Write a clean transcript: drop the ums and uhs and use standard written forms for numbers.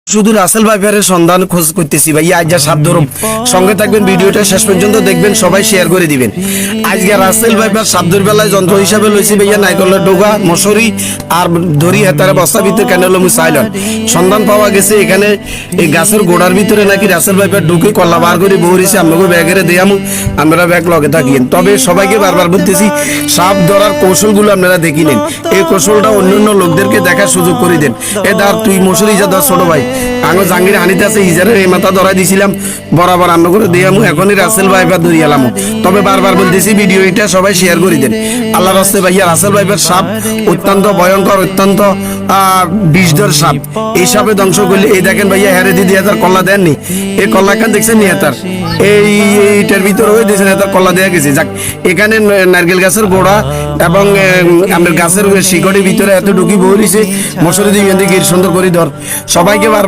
শুধু রাসেল ভাইপারের সন্ধান খোঁজ করতেছি ভাইয়া। আজ যা সাপ ধরুম, সঙ্গে থাকবেন, ভিডিওটা শেষ পর্যন্ত দেখবেন, সবাই শেয়ার করে দিবেন। আজকে রাসেল ভাইপার সাবদুর বেলায় যন্ত্র হিসাবে লইছি ভাইয়া নাইকলের ডোগা, মশরি আর দড়ি হেতারে বস্তা ভিতরে কেন লমু সাইলন। সন্ধান পাওয়া গেছে এখানে এই গাছের গোড়ার ভিতরে নাকি রাসেল ভাইপার ঢুকে কল্লা বার করে বহরিছে। আমাকে ব্যাগেরে দিয়ামু, আমরা ব্যাগ লগে থাকিয়েন। তবে সবাইকে বারবার বলতেছি, সাপ ধরার কৌশলগুলো আপনারা দেখি নেন। এই কৌশলটা অন্যান্য লোকদেরকে দেখার সুযোগ করে দেন। এ ধর তুই মশরি যা ধর ছোট ভাই, আঙো জাঙ্গির হানিতে আছে ইজারের এই মাথা ধরা দিছিলাম, বরাবর আন্ন করে দিয়ামু, এখনই রাসেল ভাইপার ধরিয়ালামু। তবে বারবার বলতেছি ভিডিও এটা সবাই শেয়ার করে দেন। আল্লাহর রাস্তে ভাইয়া, রাসেল ভাইপার সাপ অত্যন্ত ভয়ঙ্কর, অত্যন্ত বিষধর সাপ। এই সাপে ধ্বংস করলে এই দেখেন ভাইয়া, হেরে দিদি হাতার কল্লা দেননি, এই কল্লা খান দেখছেন নি হাতার এইটার ভিতরে হয়ে দিয়েছেন, হাতার কল্লা দেওয়া গেছে। যাক, এখানে নারকেল গাছের গোড়া এবং আমাদের গাছের শিকড়ের ভিতরে এত ঢুকি বহরিছে, মশারি দিয়ে সুন্দর করে ধর। সবাইকে বারবার